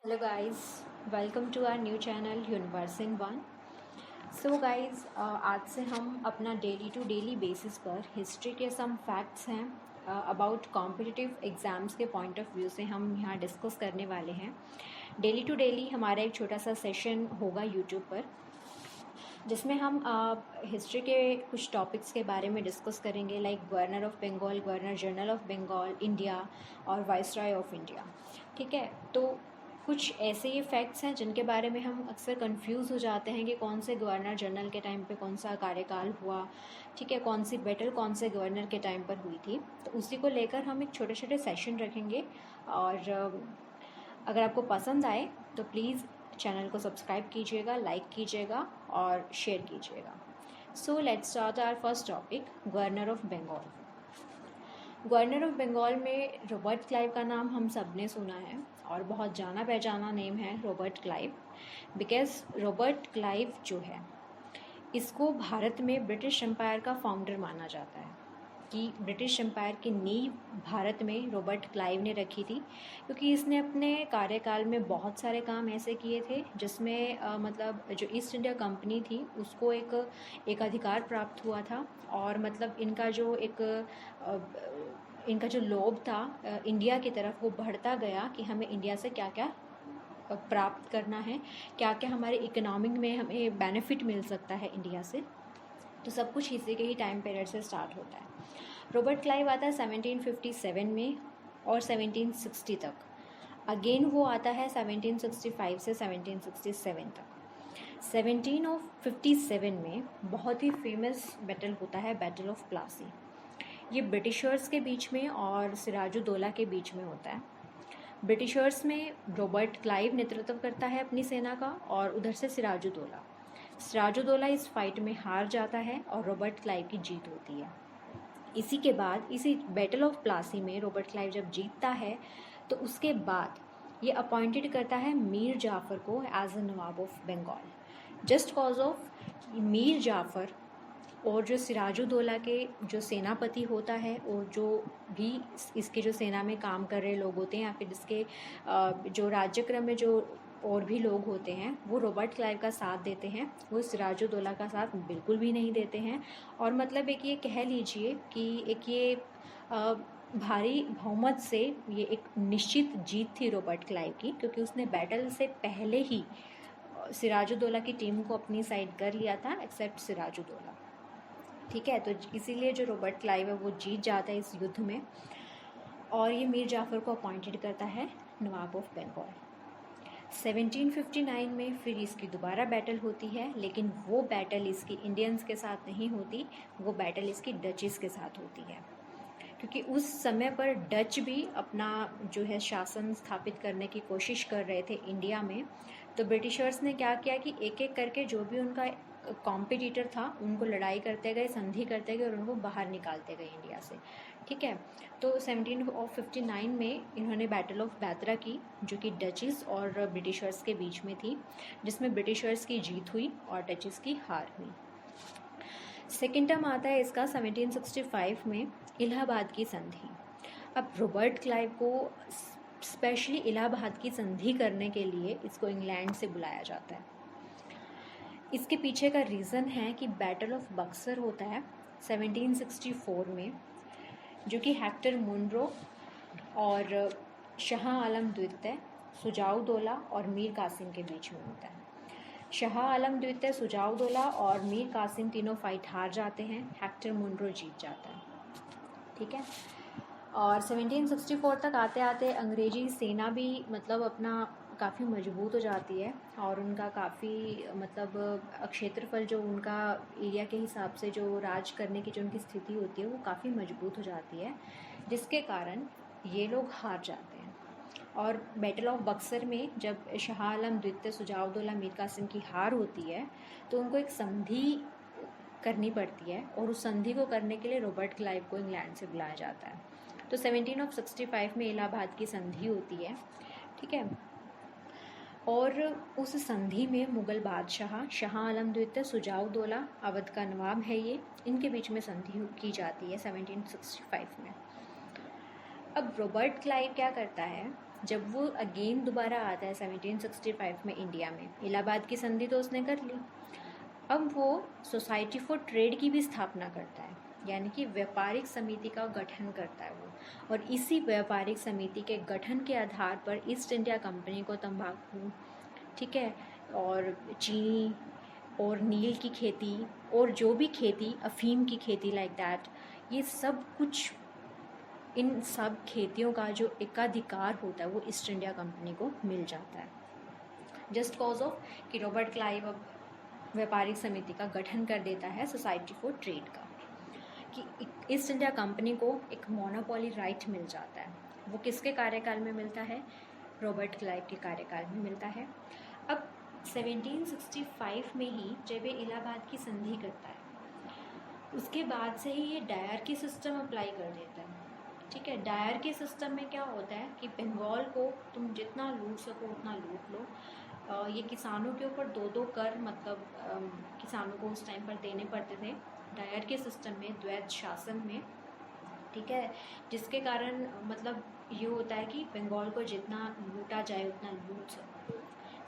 Hello guys, welcome to our new channel universe in one. So guys, आज से हम अपना डेली टू डेली बेसिस पर history के सम फैक्ट्स हैं अबाउट कॉम्पिटिटिव एग्ज़ाम्स के पॉइंट ऑफ व्यू से हम यहाँ डिस्कस करने वाले हैं। डेली टू डेली हमारा एक छोटा सा सेशन होगा यूट्यूब पर, जिसमें हम हिस्ट्री के कुछ टॉपिक्स के बारे में डिस्कस करेंगे, like governor of Bengal, governor general of Bengal, India और वाइसरॉय ऑफ इंडिया। ठीक है, तो कुछ ऐसे ये फैक्ट्स हैं जिनके बारे में हम अक्सर कंफ्यूज हो जाते हैं कि कौन से गवर्नर जनरल के टाइम पे कौन सा कार्यकाल हुआ, ठीक है, कौन सी बैटल कौन से गवर्नर के टाइम पर हुई थी। तो उसी को लेकर हम एक छोटे छोटे सेशन रखेंगे, और अगर आपको पसंद आए तो प्लीज़ चैनल को सब्सक्राइब कीजिएगा, लाइक कीजिएगा और शेयर कीजिएगा। So let's start our first topic, governor of Bengal. Governor of Bengal में रॉबर्ट क्लाइव का नाम हम सब ने सुना है, और बहुत जाना पहचाना नेम है Robert Clive, because Robert Clive जो है, इसको भारत में ब्रिटिश एम्पायर का फाउंडर माना जाता है, कि ब्रिटिश एम्पायर की नींव भारत में रॉबर्ट क्लाइव ने रखी थी, क्योंकि इसने अपने कार्यकाल में बहुत सारे काम ऐसे किए थे जिसमें मतलब जो ईस्ट इंडिया कंपनी थी उसको एक अधिकार प्राप्त हुआ था, और मतलब इनका जो लोभ था इंडिया की तरफ, वो बढ़ता गया कि हमें इंडिया से क्या क्या प्राप्त करना है, क्या क्या हमारे इकोनॉमिक में हमें बेनिफिट मिल सकता है इंडिया से। तो सब कुछ इसी के ही टाइम पीरियड से स्टार्ट होता है। रॉबर्ट क्लाइव आता है 1757 में और 1760 तक। अगेन वो आता है 1765 से 1767 तक। 1757 में बहुत ही फेमस बैटल होता है, बैटल ऑफ प्लासी। ये ब्रिटिशर्स के बीच में और सिराजुद्दौला के बीच में होता है। ब्रिटिशर्स में रॉबर्ट क्लाइव नेतृत्व करता है अपनी सेना का, और उधर से सिराजुद्दौला इस फाइट में हार जाता है और रॉबर्ट क्लाइव की जीत होती है। इसी के बाद इसी बैटल ऑफ प्लासी में रॉबर्ट क्लाइव जब जीतता है तो उसके बाद ये अपॉइंटेड करता है मीर जाफ़र को as a nawab of Bengal. Just cause of Mir Jafar और जो सिराजुद्दौला के जो सेनापति होता है, और जो भी इसके जो सेना में काम कर रहे लोग होते हैं, या फिर इसके जो राज्यक्रम में जो और भी लोग होते हैं, वो रॉबर्ट क्लाइव का साथ देते हैं, वो सिराजुद्दौला का साथ बिल्कुल भी नहीं देते हैं। और मतलब एक ये कह लीजिए कि एक ये भारी बहुमत से ये एक निश्चित जीत थी रॉबर्ट क्लाइव की, क्योंकि उसने बैटल से पहले ही सिराजुद्दौला की टीम को अपनी साइड कर लिया था, एक्सेप्ट सिराजुद्दौला। ठीक है, तो इसीलिए जो रॉबर्ट क्लाइव है वो जीत जाता है इस युद्ध में, और ये मीर जाफ़र को अपॉइंटेड करता है नवाब ऑफ बंगाल। 1759 में फिर इसकी दोबारा बैटल होती है, लेकिन वो बैटल इसकी इंडियंस के साथ नहीं होती, वो बैटल इसकी डचेस के साथ होती है, क्योंकि उस समय पर डच भी अपना जो है शासन स्थापित करने की कोशिश कर रहे थे इंडिया में। तो ब्रिटिशर्स ने क्या किया कि एक एक करके जो भी उनका कॉम्पिटिटर था उनको लड़ाई करते गए, संधि करते गए, और उनको बाहर निकालते गए इंडिया से। ठीक है, तो 1759 में इन्होंने बैटल ऑफ बैतरा की, जो कि डचेस और ब्रिटिशर्स के बीच में थी, जिसमें ब्रिटिशर्स की जीत हुई और डचेस की हार हुई। सेकेंड टर्म आता है इसका 1765 में, इलाहाबाद की संधि। अब रॉबर्ट क्लाइव को स्पेशली इलाहाबाद की संधि करने के लिए इसको इंग्लैंड से बुलाया जाता है। इसके पीछे का रीज़न है कि बैटल ऑफ बक्सर होता है 1764 में, जो कि हेक्टर मुनरो और शाह आलम द्वितीय, सुजाउद्दौला और मीर कासिम के बीच में होता है। शाह आलम द्वितीय, सुजाउद्दौला और मीर कासिम तीनों फाइट हार जाते हैं, हेक्टर मुनरो जीत जाता है। ठीक है, और 1764 तक आते आते अंग्रेजी सेना भी मतलब अपना काफ़ी मजबूत हो जाती है, और उनका काफ़ी मतलब क्षेत्रफल जो उनका एरिया के हिसाब से जो राज करने की जो उनकी स्थिति होती है वो काफ़ी मजबूत हो जाती है, जिसके कारण ये लोग हार जाते हैं। और बैटल ऑफ बक्सर में जब शाह आलम द्वितीय, सुजाउद्दौला, मीर कासिम की हार होती है, तो उनको एक संधि करनी पड़ती है, और उस संधि को करने के लिए रॉबर्ट क्लाइव को इंग्लैंड से बुलाया जाता है। तो 1765 में इलाहाबाद की संधि होती है। ठीक है, और उस संधि में मुग़ल बादशाह शाह आलम द्वितीय, सुजाउद्दौला, अवध का नवाब है ये, इनके बीच में संधि की जाती है 1765 में। अब रॉबर्ट क्लाइव क्या करता है, जब वो अगेन दोबारा आता है 1765 में इंडिया में, इलाहाबाद की संधि तो उसने कर ली, अब वो सोसाइटी फॉर ट्रेड की भी स्थापना करता है, यानी कि व्यापारिक समिति का गठन करता है वो। और इसी व्यापारिक समिति के गठन के आधार पर ईस्ट इंडिया कंपनी को तंबाकू, ठीक है, और चीनी और नील की खेती और जो भी खेती, अफीम की खेती लाइक दैट, ये सब कुछ, इन सब खेतियों का जो एकाधिकार होता है वो ईस्ट इंडिया कंपनी को मिल जाता है, जस्ट कॉज ऑफ कि रॉबर्ट क्लाइव अब व्यापारिक समिति का गठन कर देता है सोसाइटी फॉर ट्रेड का, कि ईस्ट इंडिया कंपनी को एक मोनोपोली राइट मिल जाता है। वो किसके कार्यकाल में मिलता है? रॉबर्ट क्लाइव के कार्यकाल में मिलता है। अब 1765 में ही जब ये इलाहाबाद की संधि करता है, उसके बाद से ही ये डायरकी सिस्टम अप्लाई कर देता है, ठीक है। डायरकी सिस्टम में क्या होता है कि बंगाल को तुम जितना लूट सको उतना लूट लो। ये किसानों के ऊपर 2-2 कर, मतलब किसानों को उस टाइम पर देने पड़ते थे डायरकी सिस्टम में, द्वैत शासन में, ठीक है। जिसके कारण मतलब ये होता है कि बंगाल को जितना लूटा जाए उतना लूट सको।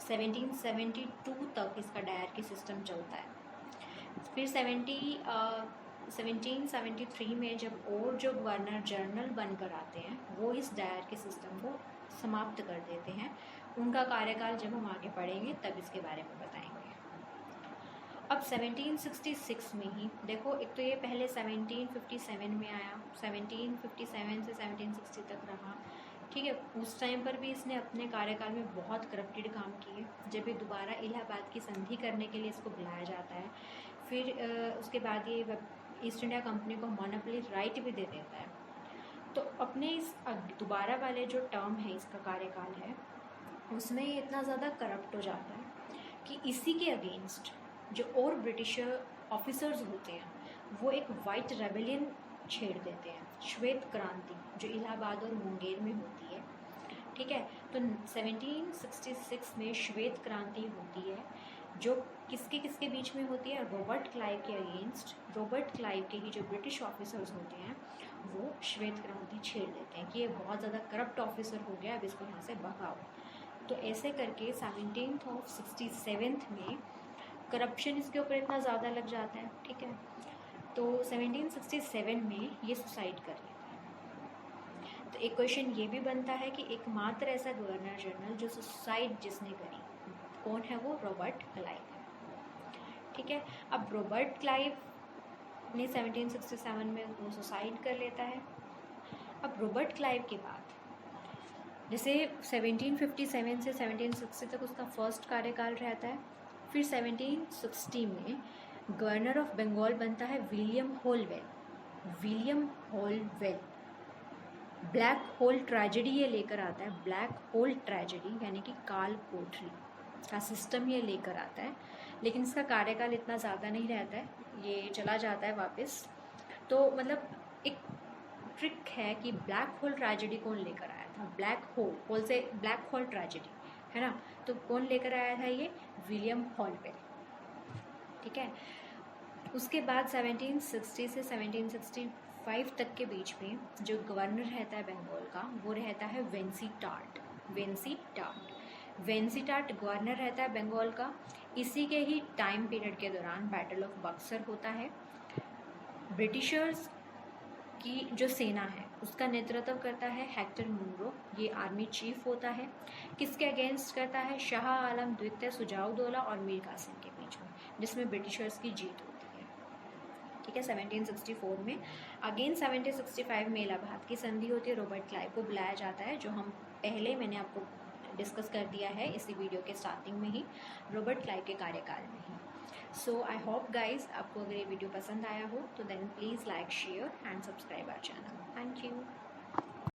1772 तक इसका डायरकी सिस्टम चलता है। फिर 1773 में जब और जो गवर्नर जनरल बनकर आते हैं वो इस डायरकी सिस्टम को समाप्त कर देते हैं। उनका कार्यकाल जब हम आगे पढ़ेंगे तब इसके बारे में बताएंगे। अब 1766 में ही देखो, एक तो ये पहले 1757 में आया, 1757 से 1760 तक रहा, ठीक है। उस टाइम पर भी इसने अपने कार्यकाल में बहुत करप्टेड काम किए। जब ये दोबारा इलाहाबाद की संधि करने के लिए इसको बुलाया जाता है, फिर उसके बाद ये ईस्ट इंडिया कंपनी को मोनोपोली राइट भी दे देता है। तो अपने इस दोबारा वाले जो टर्म है, इसका कार्यकाल है, उसमें ये इतना ज़्यादा करप्ट हो जाता है कि इसी के अगेंस्ट जो और ब्रिटिश ऑफिसर्स होते हैं वो एक वाइट रेबेलियन छेड़ देते हैं, श्वेत क्रांति, जो इलाहाबाद और मुंगेर में होती है, ठीक है। तो 1766 में श्वेत क्रांति होती है, जो किसके किसके बीच में होती है? रॉबर्ट क्लाइव के अगेंस्ट। रॉबर्ट क्लाइव के ही जो ब्रिटिश ऑफिसर्स होते हैं वो श्वेत क्रांति छेड़ देते हैं कि ये बहुत ज़्यादा करप्ट ऑफिसर हो गया, अब इसको यहाँ से भगाओ। तो ऐसे करके 1767 में करप्शन इसके ऊपर इतना ज़्यादा लग जाता है, ठीक है। तो 1767 में ये सुसाइड कर लेता है। तो एक क्वेश्चन ये भी बनता है कि एकमात्र ऐसा गवर्नर जनरल जो सुसाइड जिसने करी, कौन है वो? रॉबर्ट क्लाइव है, ठीक है। अब रॉबर्ट क्लाइव ने 1767 में वो सुसाइड कर लेता है। अब रॉबर्ट क्लाइव के बाद जैसे 1757 से 1760 तक उसका फर्स्ट कार्यकाल रहता है, फिर 1760 में गवर्नर ऑफ बंगाल बनता है William Holwell. William Holwell black hole tragedy ये लेकर आता है, ब्लैक होल ट्रेजेडी यानी कि काल कोठरी का सिस्टम ये लेकर आता है, लेकिन इसका कार्यकाल इतना ज़्यादा नहीं रहता है, ये चला जाता है वापस। तो मतलब एक ट्रिक है कि ब्लैक होल ट्रेजेडी कौन लेकर आया था? ब्लैक होल से ब्लैक होल ट्रेजेडी, है ना। तो कौन लेकर आया था? ये विलियम होलवेल, ठीक है। उसके बाद 1760 से 1765 तक के बीच में जो गवर्नर रहता है बंगाल का वो रहता है वेंसीटार्ट। वेंसीटार्ट गवर्नर रहता है बंगाल का। इसी के ही टाइम पीरियड के दौरान बैटल ऑफ बक्सर होता है। ब्रिटिशर्स की जो सेना है उसका नेतृत्व करता है हेक्टर मुनरो, ये आर्मी चीफ होता है। किसके अगेंस्ट करता है? शाह आलम द्वितीय, सुजाउद्दौला और मीर कासिम के बीच में, जिसमें ब्रिटिशर्स की जीत होती है, ठीक है। 1764 में अगेन 1765 में इलाहाबाद की संधि होती है, रॉबर्ट क्लाइव को बुलाया जाता है, जो हम पहले मैंने आपको डिस्कस कर दिया है इसी वीडियो के स्टार्टिंग में ही, रॉबर्ट क्लाइव के कार्यकाल में ही। सो आई होप गाइज आपको अगर ये वीडियो पसंद आया हो तो then please like, share and subscribe our channel. Thank you.